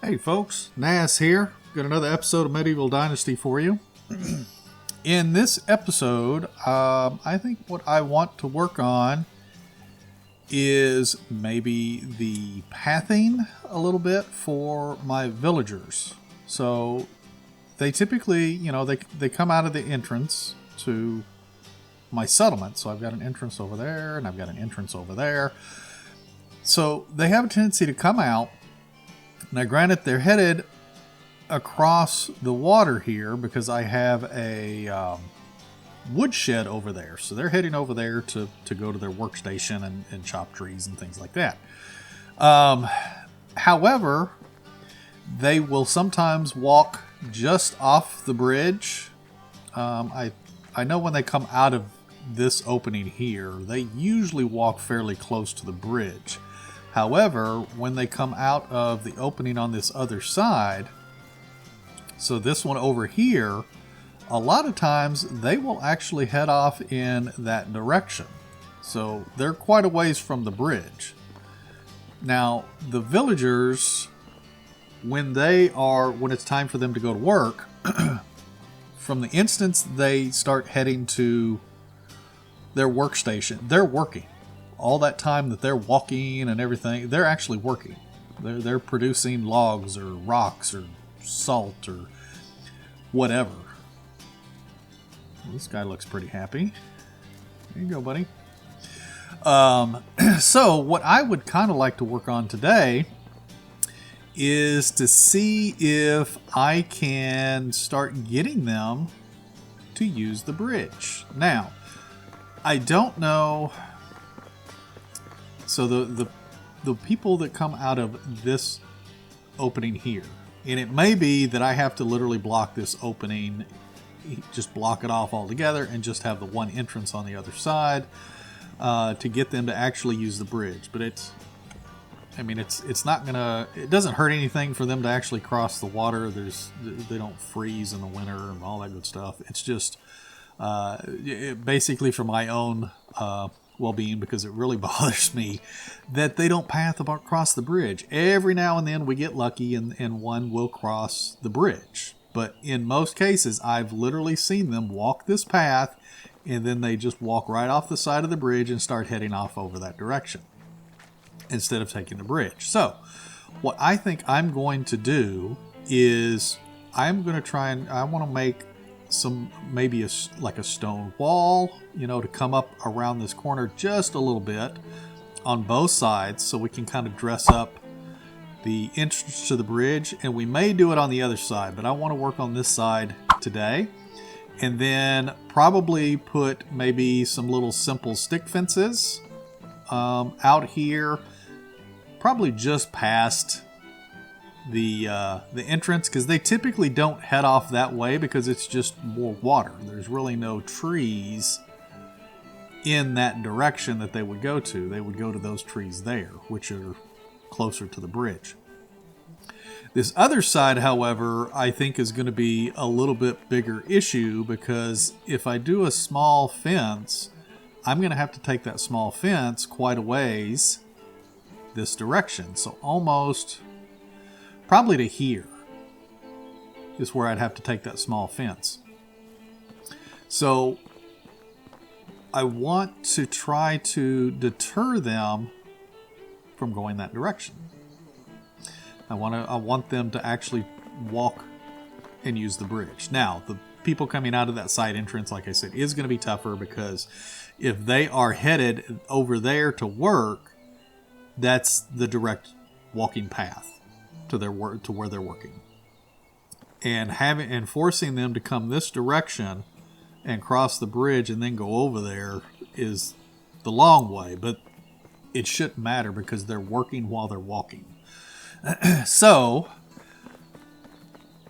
Hey folks, Nas here. Got another episode of Medieval Dynasty for you. In this episode, I think what I want to work on is maybe the pathing a little bit for my villagers. So they typically, they come out of the entrance to my settlement. So I've got an entrance over there and I've got an entrance over there. So they have a tendency to come out. Now, granted, they're headed across the water here because I have a woodshed over there. So they're heading over there to go to their workstation and chop trees and things like that. However, they will sometimes walk just off the bridge. I know when they come out of this opening here, they usually walk fairly close to the bridge. However, when they come out of the opening on this other side, so this one over here, a lot of times they will actually head off in that direction. So they're quite a ways from the bridge. Now, the villagers, when it's time for them to go to work, from the instance they start heading to their workstation, they're working. All that time that they're walking and everything, they're actually working. They're producing logs or rocks or salt or whatever. This guy looks pretty happy. There you go, buddy. So what I would kind of like to work on today is to see if I can start getting them to use the bridge. Now, I don't know. So the people that come out of this opening here, and it may be that I have to literally block this opening, just block it off altogether and just have the one entrance on the other side to get them to actually use the bridge. But it's not gonna, it doesn't hurt anything for them to actually cross the water. They don't freeze in the winter and all that good stuff. It's just basically for my own well-being, because it really bothers me that they don't path across the bridge. Every now and then we get lucky and one will cross the bridge. But in most cases, I've literally seen them walk this path and then they just walk right off the side of the bridge and start heading off over that direction instead of taking the bridge. So what I think I'm going to do is I'm going to try and I want to make maybe like a stone wall, to come up around this corner just a little bit on both sides so we can kind of dress up the entrance to the bridge. And we may do it on the other side, but I want to work on this side today. And then probably put maybe some little simple stick fences out here, probably just past the entrance, because they typically don't head off that way because it's just more water. There's really no trees in that direction that they would go to. They would go to those trees there, which are closer to the bridge. This other side, however, I think is going to be a little bit bigger issue, because if I do a small fence, I'm going to have to take that small fence quite a ways this direction. So almost probably to here is where I'd have to take that small fence. So I want to try to deter them from going that direction. I want them to actually walk and use the bridge. Now, the people coming out of that side entrance, like I said, is going to be tougher, because if they are headed over there to work, that's the direct walking path to where they're working. And forcing them to come this direction and cross the bridge and then go over there is the long way, but it shouldn't matter because they're working while they're walking. So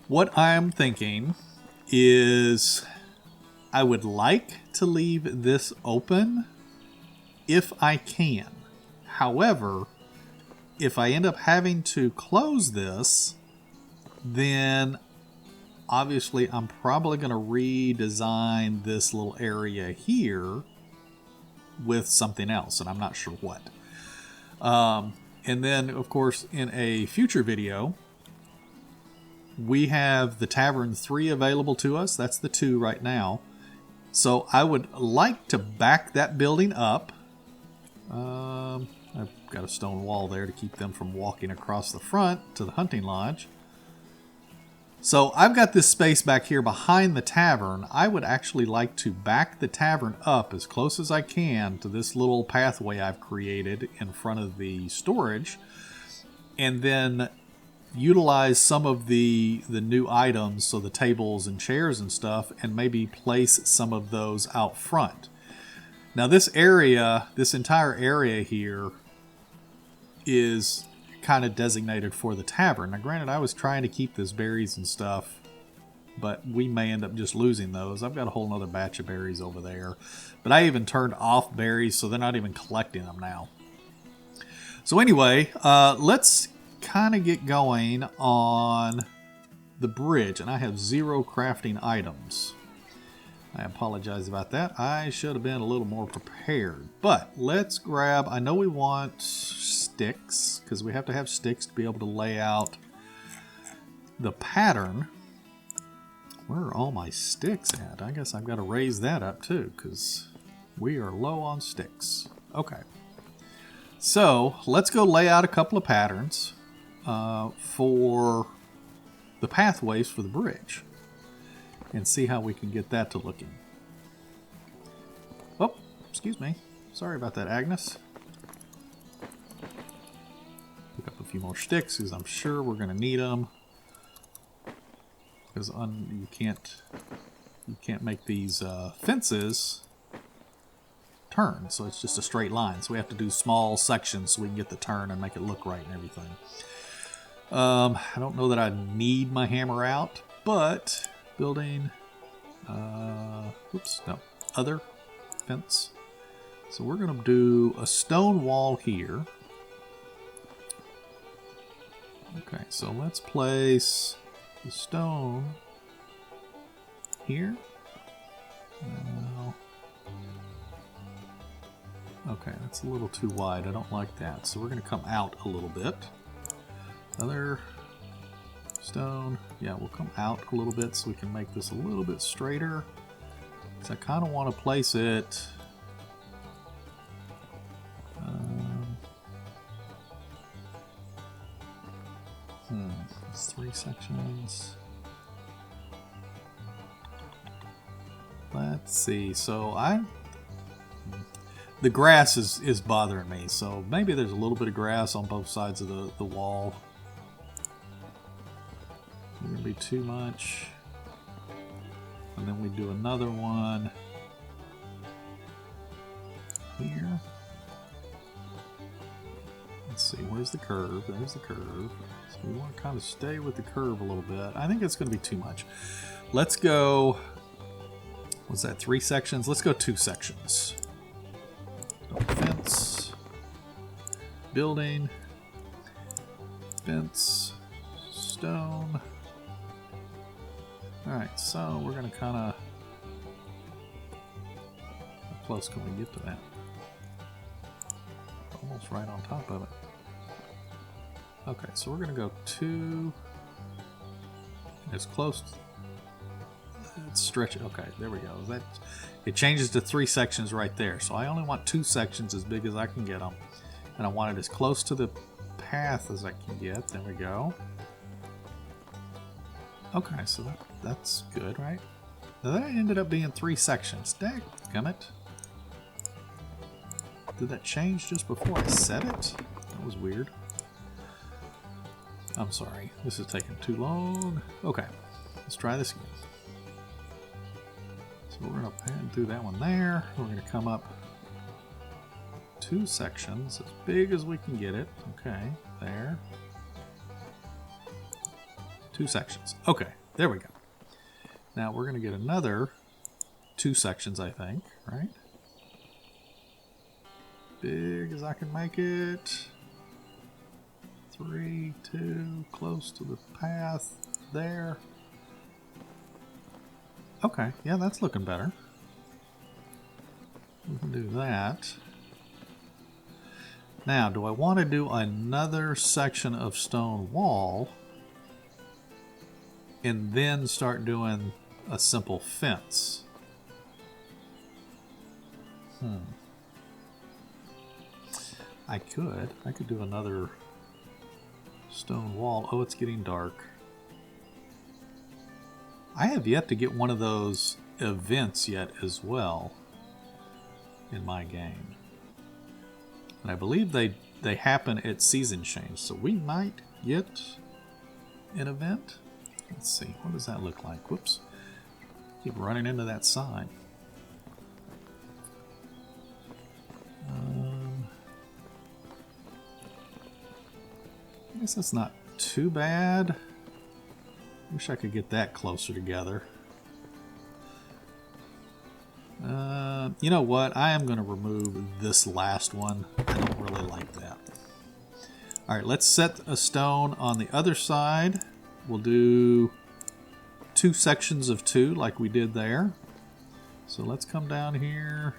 what I'm thinking is I would like to leave this open if I can. However, if I end up having to close this, then obviously I'm probably going to redesign this little area here with something else, and I'm not sure what. And then, of course, in a future video, we have the Tavern 3 available to us. That's the 2 right now. So I would like to back that building up. I've got a stone wall there to keep them from walking across the front to the hunting lodge. So I've got this space back here behind the tavern. I would actually like to back the tavern up as close as I can to this little pathway I've created in front of the storage, and then utilize some of the new items, so the tables and chairs and stuff, and maybe place some of those out front. Now this area, this entire area here, is kind of designated for the tavern. Now granted, I was trying to keep this berries and stuff, but we may end up just losing those. I've got a whole nother batch of berries over there, but I even turned off berries, so they're not even collecting them now. So anyway, let's kind of get going on the bridge, and I have 0 crafting items. I apologize about that. I should have been a little more prepared, but let's grab, I know we want sticks, because we have to have sticks to be able to lay out the pattern. Where are all my sticks at? I guess I've got to raise that up too, because we are low on sticks. Okay, so let's go lay out a couple of patterns for the pathways for the bridge and see how we can get that to looking. Oh, excuse me. Sorry about that, Agnes. Pick up a few more sticks because I'm sure we're going to need them. Because you can't make these fences turn, so it's just a straight line. So we have to do small sections so we can get the turn and make it look right and everything. I don't know that I need my hammer out, but building, other fence. So we're going to do a stone wall here. Okay, so let's place the stone here. Now, okay, that's a little too wide. I don't like that. So we're going to come out a little bit. Other stone. Yeah, we'll come out a little bit so we can make this a little bit straighter. So I kind of want to place it it's 3 sections. Let's see. So the grass is bothering me. So maybe there's a little bit of grass on both sides of the wall. It's going to be too much. And then we do another one here. Let's see, where's the curve? There's the curve. So we want to kind of stay with the curve a little bit. I think it's going to be too much. Let's go, what's that, 3 sections? Let's go 2 sections. Fence, building, fence, stone. Alright, so we're going to kind of, how close can we get to that? Almost right on top of it. Okay, so we're going to go 2, as close, let's stretch it. Okay, there we go. It changes to 3 sections right there. So I only want 2 sections as big as I can get them. And I want it as close to the path as I can get. There we go. Okay, so that's good, right? Now that ended up being 3 sections. Dadgummit. Did that change just before I said it? That was weird. I'm sorry. This is taking too long. Okay, let's try this again. So we're going to pan through that one there. We're going to come up 2 sections, as big as we can get it. Okay, there. 2 sections. Okay, there we go. Now we're going to get another 2 sections, I think, right? Big as I can make it. 3, 2, close to the path there. Okay, yeah, that's looking better. We can do that. Now, do I want to do another section of stone wall? and then start doing a simple fence. I could do another stone wall. Oh, it's getting dark. I have yet to get one of those events yet as well in my game. And I believe they happen at season change, so we might get an event. Let's see, what does that look like? Whoops. Keep running into that sign. I guess that's not too bad. Wish I could get that closer together. You know what? I am going to remove this last one. I don't really like that. Alright, let's set a stone on the other side. We'll do 2 sections of 2 like we did there. So let's come down here.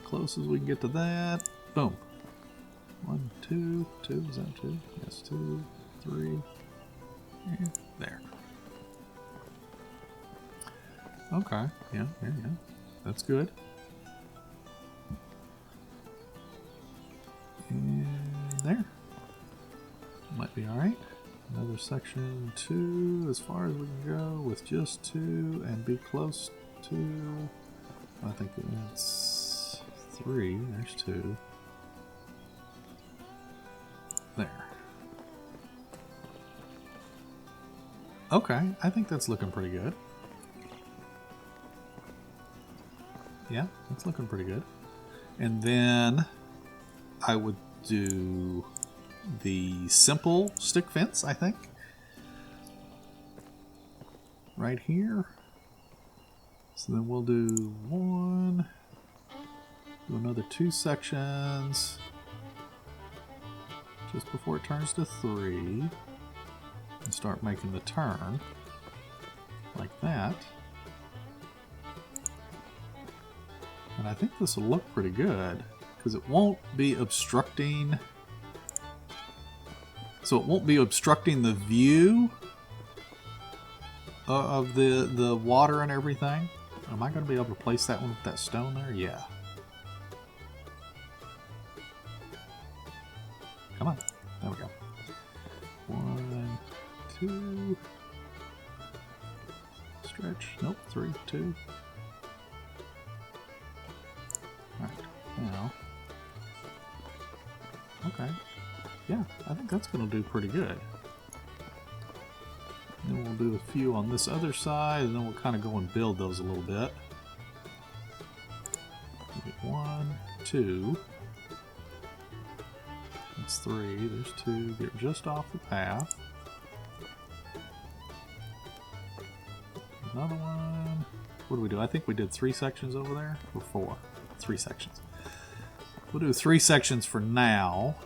Close as we can get to that. Boom. 1, 2, 2. Is that 2? Yes, 2, 3. And there. Okay. Yeah. That's good. And there. Might be alright. Another section 2 as far as we can go with just 2 and be close to, I think it's 3. There's 2. There. Okay, I think that's looking pretty good. Yeah, that's looking pretty good. And then I would do the simple stick fence, I think. Right here. So then we'll do 1, do another 2 sections just before it turns to 3, and start making the turn like that. And I think this will look pretty good because it won't be obstructing. So it won't be obstructing the view of the water and everything. Am I going to be able to place that one with that stone there? Yeah. Come on. There we go. 1, 2. Stretch. Nope. 3, 2. Alright. Now. Okay. Yeah, I think that's going to do pretty good. Then we'll do a few on this other side, and then we'll kind of go and build those a little bit. 1, 2. That's 3. There's 2. Get just off the path. Another one. What do we do? I think we did 3 sections over there, or 4. 3 sections. We'll do 3 sections for now.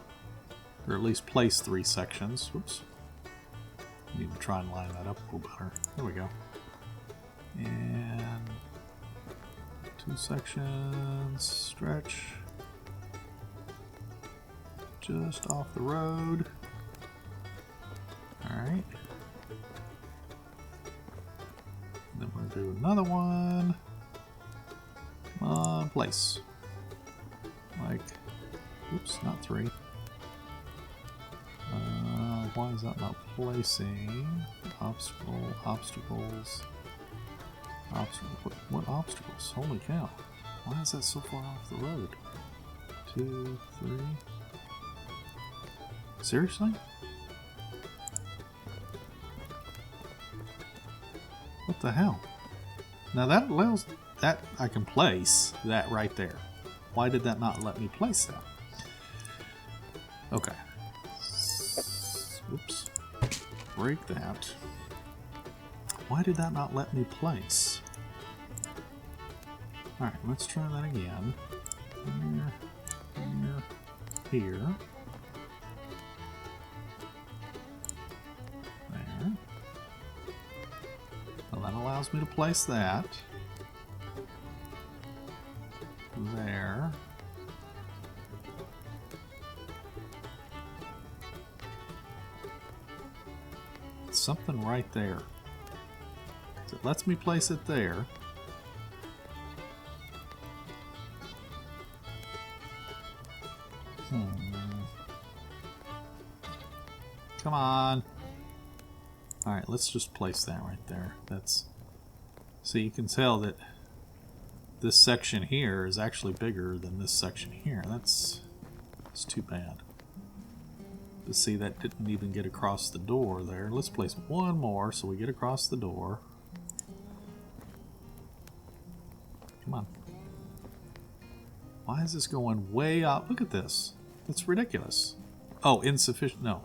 Or at least place 3 sections. Whoops. Need to try and line that up a little better. There we go. And 2 sections. Stretch. Just off the road. Alright. Then we're going to do another one. Come on, place. Like, oops, not 3. Why is that not placing? Obstacles. What obstacles? Holy cow. Why is that so far off the road? 2, 3. Seriously? What the hell? Now that allows that I can place that right there. Why did that not let me place that? Okay. Oops. Break that. Why did that not let me place? Alright, let's try that again. Here. There. Well, that allows me to place that. There. It's something right there. So it lets me place it there. Come on. Alright, let's just place that right there. That's... So you can tell that this section here is actually bigger than this section here. That's too bad. But see, that didn't even get across the door there. Let's place one more so we get across the door. Come on. Why is this going way out? Look at this. That's ridiculous. Oh, insufficient. No.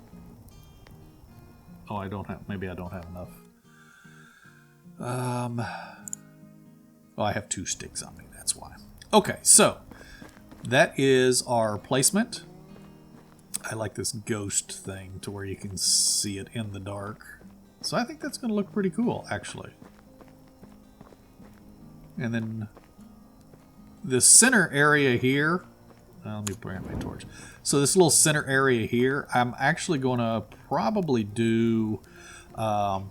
Oh, I don't have... Maybe I don't have enough. Oh, I have 2 sticks on me. That's why. Okay, so that is our placement. I like this ghost thing to where you can see it in the dark. So I think that's going to look pretty cool, actually. And then the center area here... let me bring up my torch. So this little center area here, I'm actually going to probably do the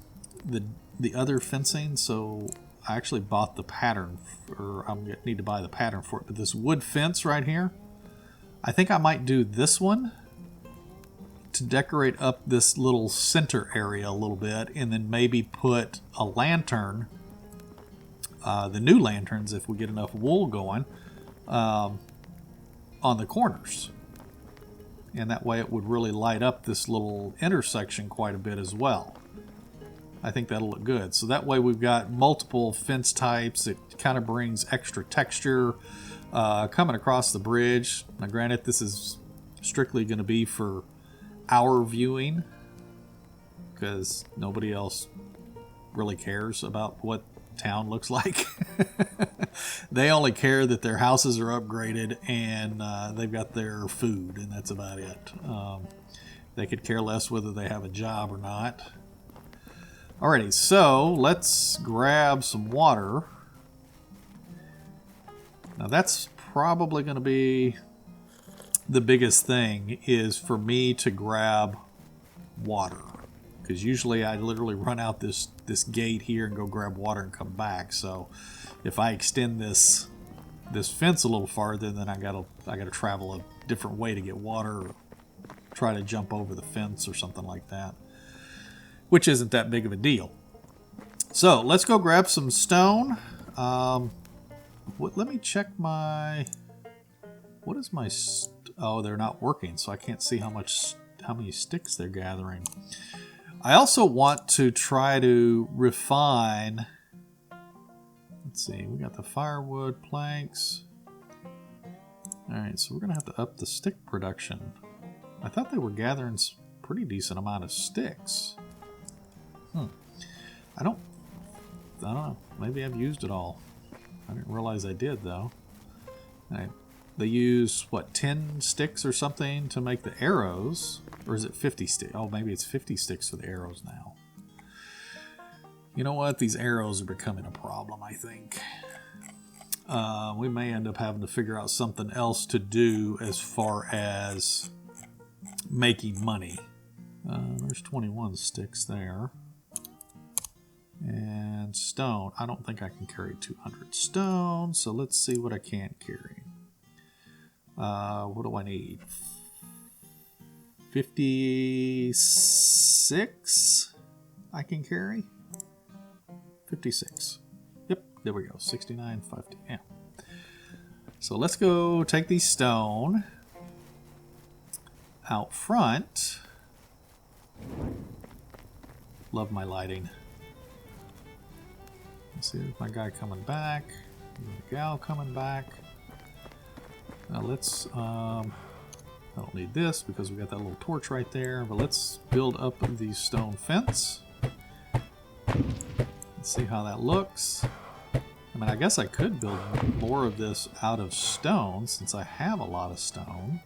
other fencing. So I actually bought the pattern, or I'm going to need to buy the pattern for it. But this wood fence right here, I think I might do this one to decorate up this little center area a little bit, and then maybe put a lantern, the new lanterns, if we get enough wool going, on the corners. And that way it would really light up this little intersection quite a bit as well. I think that'll look good. So that way we've got multiple fence types. It kind of brings extra texture coming across the bridge. Now granted, this is strictly going to be for our viewing, because nobody else really cares about what town looks like. They only care that their houses are upgraded and they've got their food, and that's about it. They could care less whether they have a job or not. Alrighty, so let's grab some water. Now that's probably going to be the biggest thing, is for me to grab water. Because usually I literally run out this gate here and go grab water and come back. So if I extend this fence a little farther, then I gotta travel a different way to get water, or try to jump over the fence or something like that, which isn't that big of a deal. So let's go grab some stone. Let me check my... What is my... Oh, they're not working, so I can't see how many sticks they're gathering. I also want to try to refine... Let's see, we got the firewood, planks. Alright, so we're going to have to up the stick production. I thought they were gathering a pretty decent amount of sticks. I don't know. Maybe I've used it all. I didn't realize I did, though. Alright. They use, what, 10 sticks or something to make the arrows? Or is it 50 sticks? Oh, maybe it's 50 sticks for the arrows now. You know what? These arrows are becoming a problem, I think. We may end up having to figure out something else to do as far as making money. There's 21 sticks there. And stone. I don't think I can carry 200 stone, so let's see what I can carry. What do I need? 56 I can carry? 56. Yep, there we go. 69, 50. Yeah. So let's go take these stone out front. Love my lighting. Let's see, there's my guy coming back. The gal coming back. Now let's, I don't need this because we got that little torch right there, but let's build up the stone fence. Let's see how that looks. I mean, I guess I could build more of this out of stone since I have a lot of stone.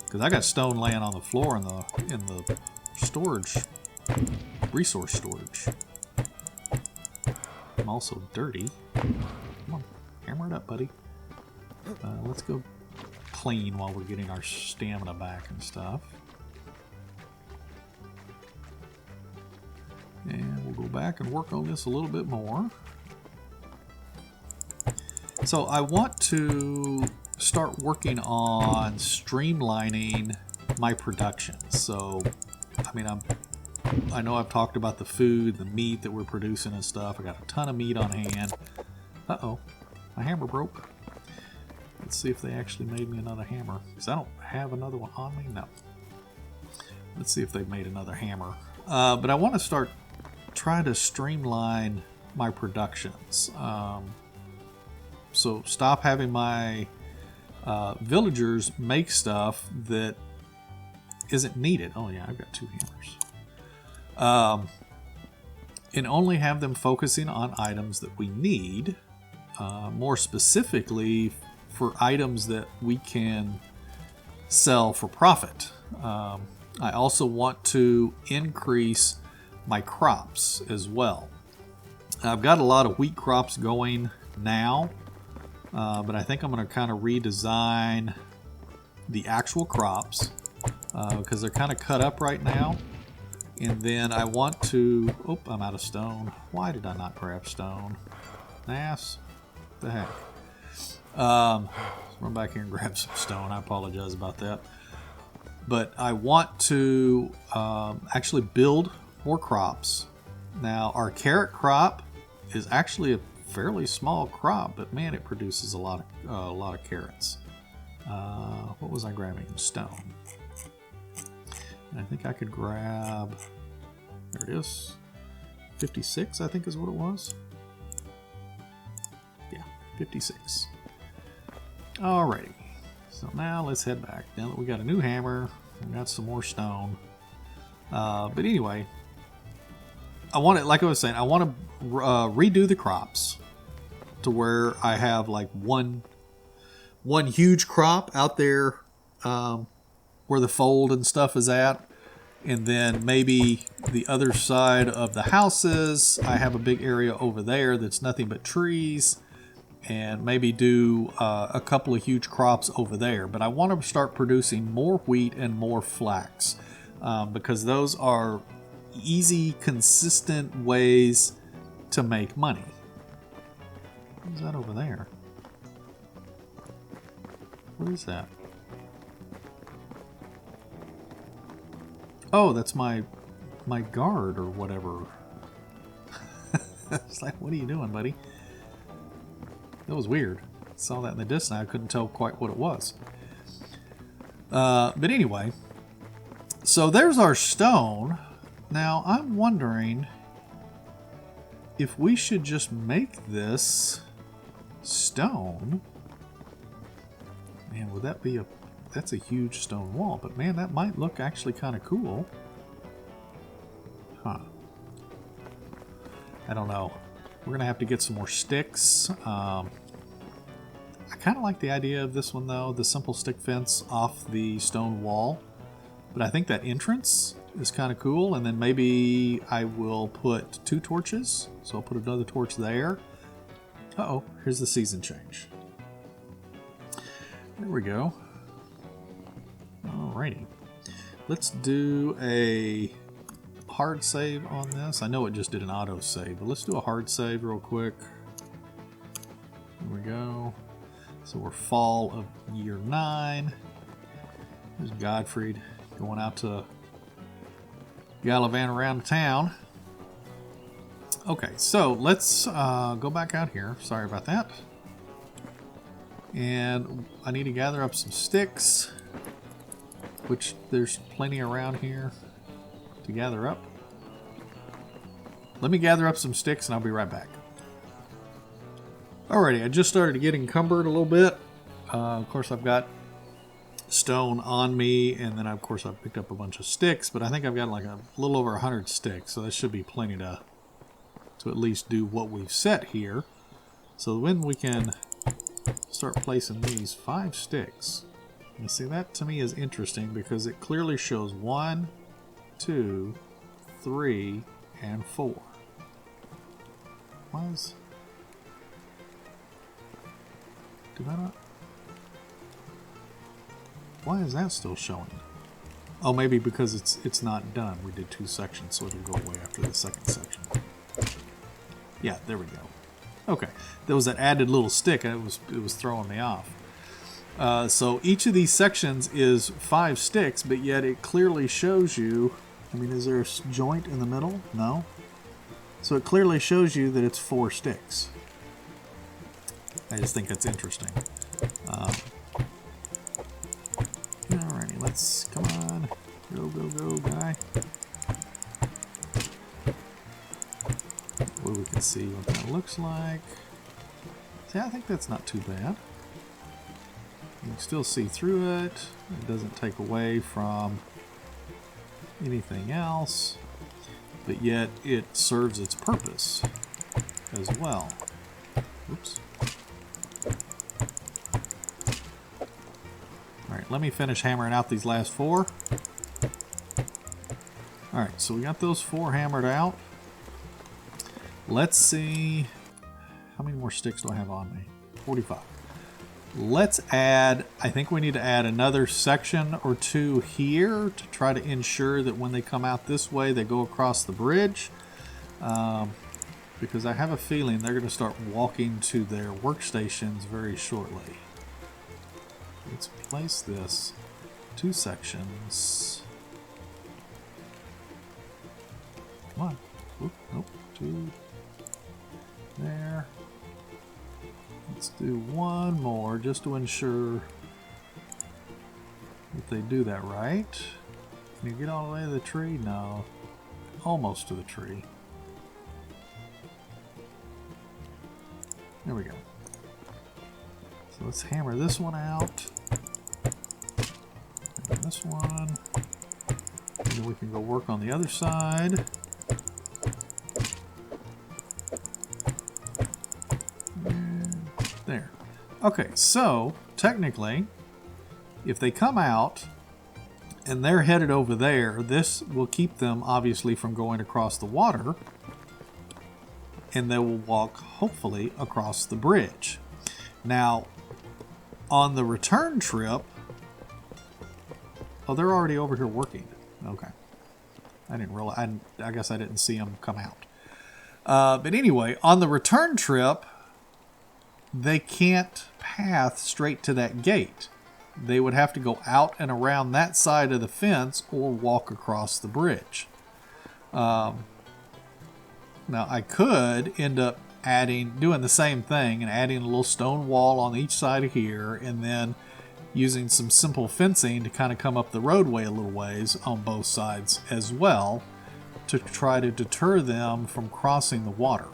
Because I got stone laying on the floor in the storage, resource storage. I'm also dirty. Come on, hammer it up, buddy. Let's go clean while we're getting our stamina back and stuff. And we'll go back and work on this a little bit more. So I want to start working on streamlining my production. So, I mean, I know I've talked about the food, the meat that we're producing and stuff. I got a ton of meat on hand. Uh-oh, my hammer broke. Let's see if they actually made me another hammer, because I don't have another one on me. No. Let's see if they've made another hammer. But I want to try to streamline my productions. So stop having my villagers make stuff that isn't needed. Oh yeah, I've got 2 hammers. And only have them focusing on items that we need. More specifically, for items that we can sell for profit. I also want to increase my crops as well. I've got a lot of wheat crops going now, but I think I'm going to kind of redesign the actual crops because they're kind of cut up right now. And then I want to... Oh, I'm out of stone. Why did I not grab stone? Ass. What the heck? Run back here and grab some stone. I apologize about that. But I want to actually build more crops. Now, our carrot crop is actually a fairly small crop, but man, it produces a lot of carrots. What was I grabbing? Stone. And I think I could grab... There it is. 56, I think is what it was. Yeah, 56. Alrighty, so now let's head back. Now that we got a new hammer, we got some more stone. But anyway, I want it, like I was saying, I want to redo the crops to where I have like one huge crop out there where the fold and stuff is at. And then maybe the other side of the houses, I have a big area over there that's nothing but trees. And maybe do a couple of huge crops over there. But I want to start producing more wheat and more flax because those are easy, consistent ways to make money. What's that over there? What is that? Oh, that's my guard or whatever. It's like, what are you doing, buddy? That was weird. I saw that in the distance. I couldn't tell quite what it was. But anyway, so there's our stone. Now, I'm wondering if we should just make this stone. Man, would that be that's a huge stone wall. But man, that might look actually kind of cool. Huh. I don't know. We're going to have to get some more sticks. I kind of like the idea of this one, though. The simple stick fence off the stone wall. But I think that entrance is kind of cool. And then maybe I will put 2 torches. So I'll put another torch there. Uh-oh, here's the season change. There we go. Alrighty. Let's do a hard save on this. I know it just did an auto save, but let's do a hard save real quick. There we go. So we're fall of year 9. There's Godfrey going out to gallivant around town. Okay, so let's go back out here. Sorry about that. And I need to gather up some sticks, which there's plenty around here to gather up. Let me gather up some sticks and I'll be right back. Alrighty, I just started to get encumbered a little bit. Of course, I've got stone on me, and then of course I've picked up a bunch of sticks, but I think I've got like a little over 100 sticks, so that should be plenty to at least do what we've set here. So when we can start placing these 5 sticks. You see, that to me is interesting because it clearly shows 1, 2, 3, and 4. Why is... Did I not... Why is that still showing? Oh, maybe because it's not done. We did 2 sections, so it'll go away after the second section. Yeah, there we go. Okay, there was that added little stick, and it was throwing me off. So each of these sections is 5 sticks, but yet it clearly shows you. I mean, is there a joint in the middle? No. So it clearly shows you that it's 4 sticks. I just think that's interesting. Alrighty, let's, come on. Go, go, go, guy. Where we can see what that looks like. See, I think that's not too bad. You can still see through it. It doesn't take away from anything else, but yet it serves its purpose as well. Oops. Alright, let me finish hammering out these last 4. Alright, so we got those 4 hammered out. Let's see, how many more sticks do I have on me? 45. Let's add, I think we need to add another section or 2 here to try to ensure that when they come out this way, they go across the bridge. Because I have a feeling they're going to start walking to their workstations very shortly. Let's place this 2 sections. Come on. Oop, nope, 2. There. Let's do 1 more just to ensure that they do that right. Can you get all the way to the tree? No. Almost to the tree. There we go. So let's hammer this one out. And this one. And then we can go work on the other side. There. Okay, so technically, if they come out and they're headed over there, this will keep them obviously from going across the water, and they will walk hopefully across the bridge. Now, on the return trip, oh, they're already over here working. Okay, I didn't realize. I guess I didn't see them come out. But anyway, on the return trip, they can't path straight to that gate. They would have to go out and around that side of the fence or walk across the bridge. Now I could end up doing the same thing and adding a little stone wall on each side of here, and then using some simple fencing to kind of come up the roadway a little ways on both sides as well, to try to deter them from crossing the water.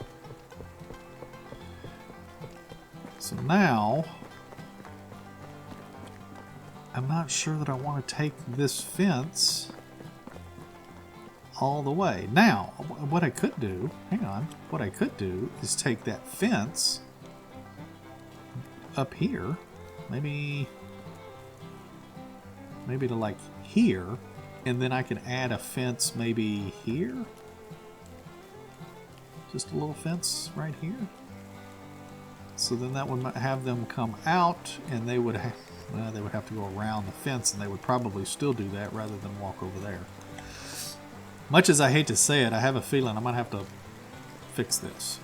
So now, I'm not sure that I want to take this fence all the way. Now, what I could do, hang on, what I could do is take that fence up here, maybe to like here, and then I could add a fence maybe here. Just a little fence right here. So then that would have them come out, and they would have to go around the fence, and they would probably still do that rather than walk over there. Much as I hate to say it, I have a feeling I'm going to have to fix this.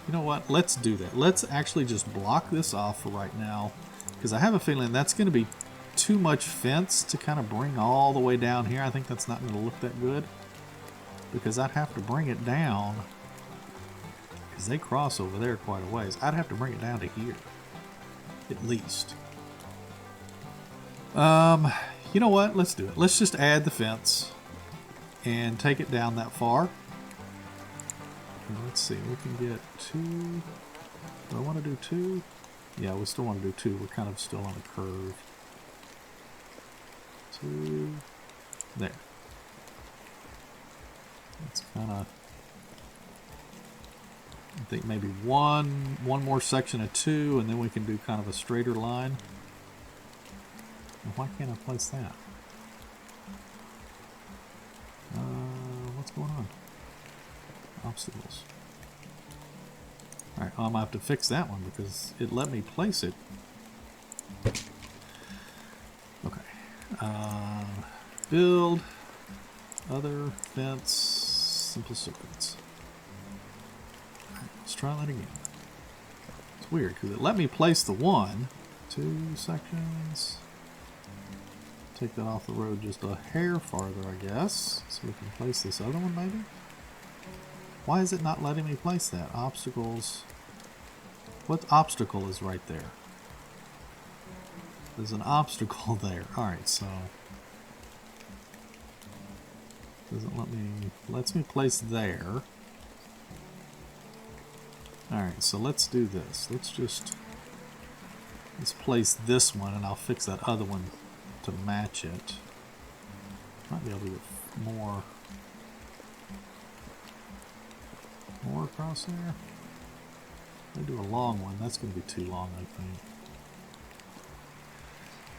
You know what? Let's do that. Let's actually just block this off for right now, because I have a feeling that's going to be too much fence to kind of bring all the way down here. I think that's not going to look that good, because I'd have to bring it down. They cross over there quite a ways. I'd have to bring it down to here, at least. You know what? Let's do it. Let's just add the fence and take it down that far. Let's see. We can get 2. Do I want to do 2? Yeah, we still want to do 2. We're kind of still on a curve. 2. There. That's kind of... I think maybe one more section of 2, and then we can do kind of a straighter line. Why can't I place that? What's going on? Obstacles. Alright, I'm going to have to fix that one because it let me place it. Okay. Build. Other fence. Simple circuits. Alright, let's try that again. It's weird because it let me place the one. 2 sections. Take that off the road just a hair farther, I guess. So we can place this other one maybe? Why is it not letting me place that? Obstacles. What obstacle is right there? There's an obstacle there. Alright, so doesn't let me, lets me place there. Alright, so let's do this. Let's place this one and I'll fix that other one to match it. Might be able to get more across there. I do a long one. That's going to be too long, I think.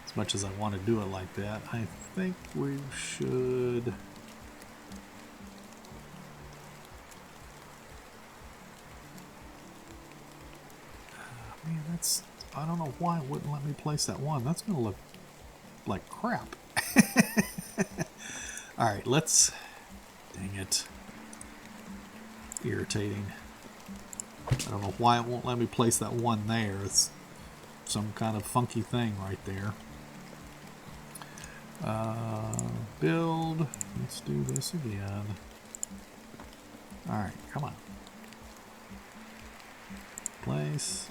As much as I want to do it like that, I think we should. Man, that's. I don't know why it wouldn't let me place that one. That's going to look like crap. Alright, let's. Dang it. Irritating. I don't know why it won't let me place that one there. It's some kind of funky thing right there. Build. Let's do this again. Alright, come on. Place.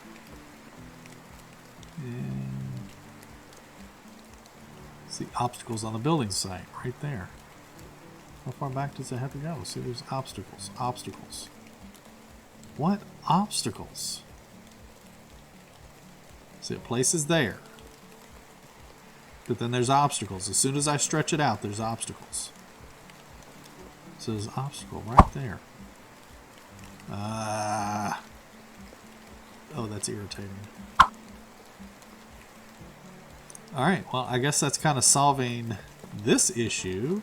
And see obstacles on the building site right there. How far back does it have to go? See, there's obstacles. Obstacles. What obstacles? See, it places there. But then there's obstacles. As soon as I stretch it out, there's obstacles. So there's an obstacle right there. Oh, that's irritating. Alright, well, I guess that's kind of solving this issue.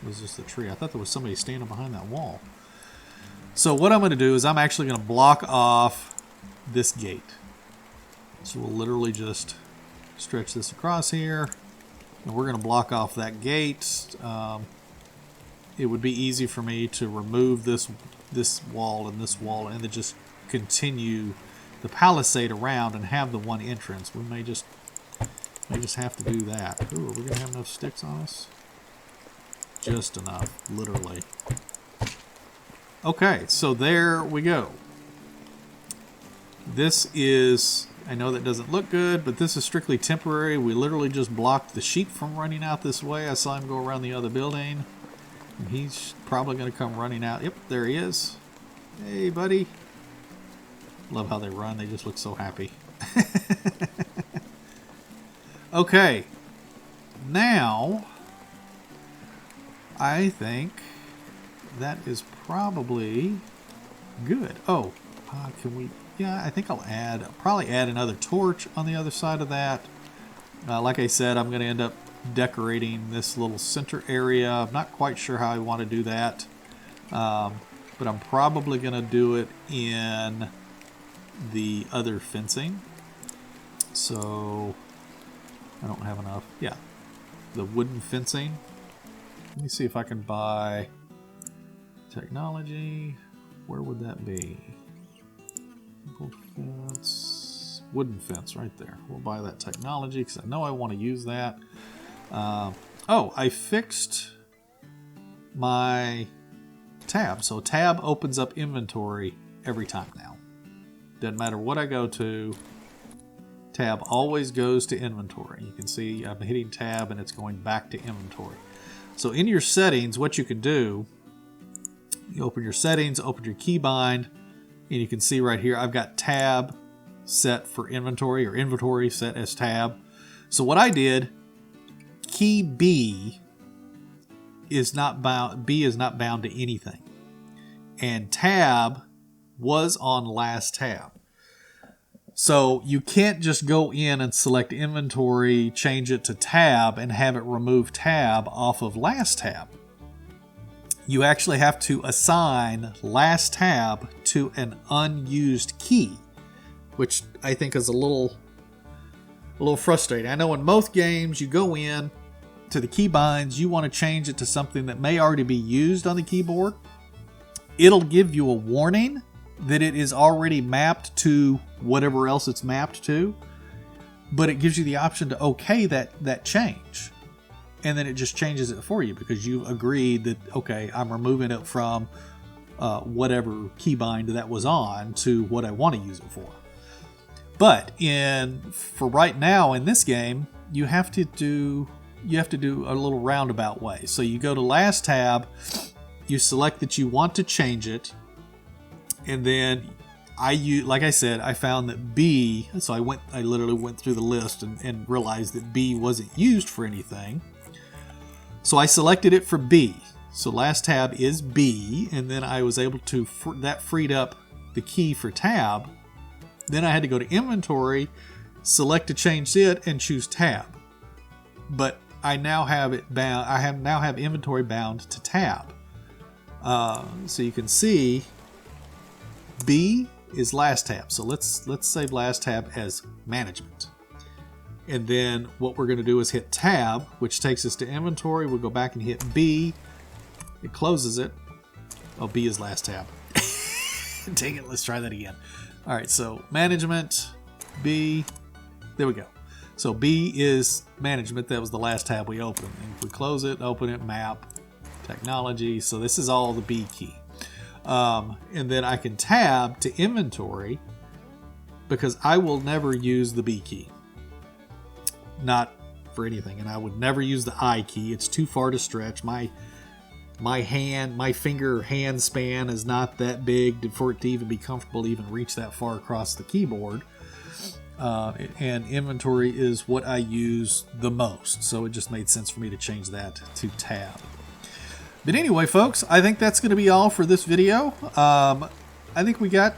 It was just a tree. I thought there was somebody standing behind that wall. So what I'm going to do is I'm actually going to block off this gate. So we'll literally just stretch this across here. And we're going to block off that gate. It would be easy for me to remove this wall and then just continue the palisade around and have the one entrance. We may just have to do that. Ooh, are we going to have enough sticks on us? Just enough, literally. Okay, so there we go. This is, I know that doesn't look good, but this is strictly temporary. We literally just blocked the sheep from running out this way. I saw him go around the other building. And he's probably going to come running out. Yep, there he is. Hey, buddy. Love how they run. They just look so happy. Okay. Now, I think that is probably good. Oh, can we? Yeah, I think I'll probably add another torch on the other side of that. Like I said, I'm going to end up decorating this little center area. I'm not quite sure how I want to do that. But I'm probably going to do it in the other fencing. So I don't have enough. Yeah, the wooden fencing. Let me see if I can buy technology. Where would that be? Fence, wooden fence right there. We'll buy that technology because I know I want to use that. Oh, I fixed my tab. So tab opens up inventory every time now. Doesn't matter what I go to, tab always goes to inventory. You can see I'm hitting tab and it's going back to inventory. So in your settings, what you can do, you open your settings, open your keybind, and you can see right here I've got tab set for inventory, or inventory set as tab. So what I did, key B is not bound to anything. And tab was on last tab. So you can't just go in and select inventory, change it to tab, and have it remove tab off of last tab. You actually have to assign last tab to an unused key, which I think is a little little frustrating. I know in most games you go in to the keybinds, you want to change it to something that may already be used on the keyboard. It'll give you a warning that it is already mapped to whatever else it's mapped to, but it gives you the option to okay that change. And then it just changes it for you because you've agreed that, okay, I'm removing it from whatever keybind that was on to what I want to use it for. But for right now in this game, you have to do a little roundabout way. So you go to last tab, you select that you want to change it, and then like I said, I found that B, so I literally went through the list and realized that B wasn't used for anything. So I selected it for B. So last tab is B, and then I was able to, that freed up the key for tab. Then I had to go to inventory, select to change it, and choose tab. But I now have it bound. now have inventory bound to tab. So you can see B is last tab. So let's save last tab as management. And then what we're going to do is hit tab, which takes us to inventory. We'll go back and hit B. It closes it. Oh, B is last tab. Dang it, let's try that again. All right, so management, B, there we go. So B is management. That was the last tab we opened. And if we close it, open it, map, technology. So this is all the B key. And then I can tab to inventory because I will never use the B key. Not for anything. And I would never use the I key. It's too far to stretch. My finger hand span is not that big for it to even be comfortable to even reach that far across the keyboard. And inventory is what I use the most. So it just made sense for me to change that to tab. But anyway, folks, I think that's going to be all for this video. I think we got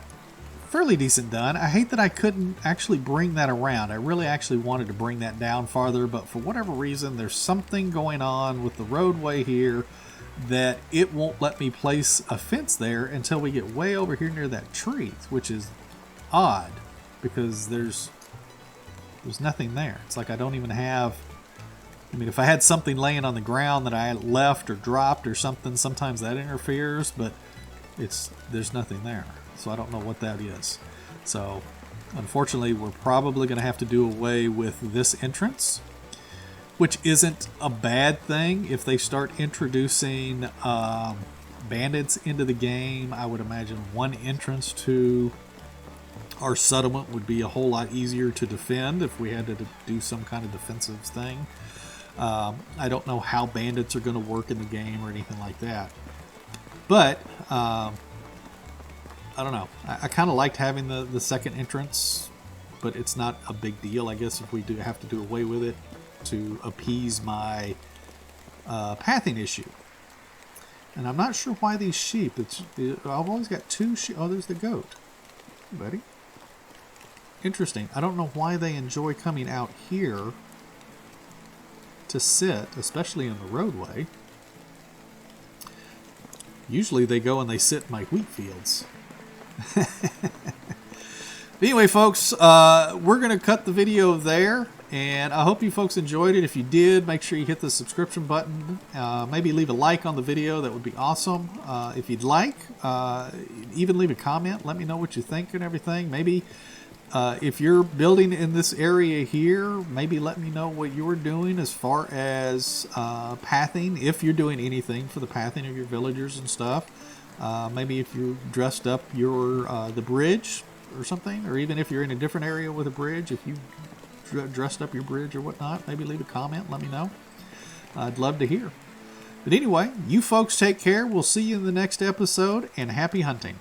fairly decent done. I hate that I couldn't actually bring that around. I really actually wanted to bring that down farther, but for whatever reason, there's something going on with the roadway here that it won't let me place a fence there until we get way over here near that tree, which is odd because there's nothing there. It's like I don't even have, I mean, if I had something laying on the ground that I had left or dropped or something, sometimes that interferes, but there's nothing there. So I don't know what that is. So unfortunately, we're probably going to have to do away with this entrance, which isn't a bad thing. If they start introducing bandits into the game, I would imagine one entrance to our settlement would be a whole lot easier to defend if we had to do some kind of defensive thing. I don't know how bandits are going to work in the game or anything like that. But I don't know. I kind of liked having the second entrance, but it's not a big deal, I guess, if we do have to do away with it to appease my pathing issue. And I'm not sure why these sheep. I've always got two sheep. Oh, there's the goat. Hey, buddy. Interesting. I don't know why they enjoy coming out here to sit, especially in the roadway. Usually they go and they sit in my wheat fields. Anyway, folks, we're going to cut the video there, and I hope you folks enjoyed it. If you did, make sure you hit the subscription button. Maybe leave a like on the video. That would be awesome. If you'd like, even leave a comment. Let me know what you think and everything. Maybe if you're building in this area here, maybe let me know what you're doing as far as pathing, if you're doing anything for the pathing of your villagers and stuff. Maybe if you dressed up the bridge or something, or even if you're in a different area with a bridge, if you dressed up your bridge or whatnot, maybe leave a comment, let me know. I'd love to hear. But anyway, you folks take care. We'll see you in the next episode, and happy hunting.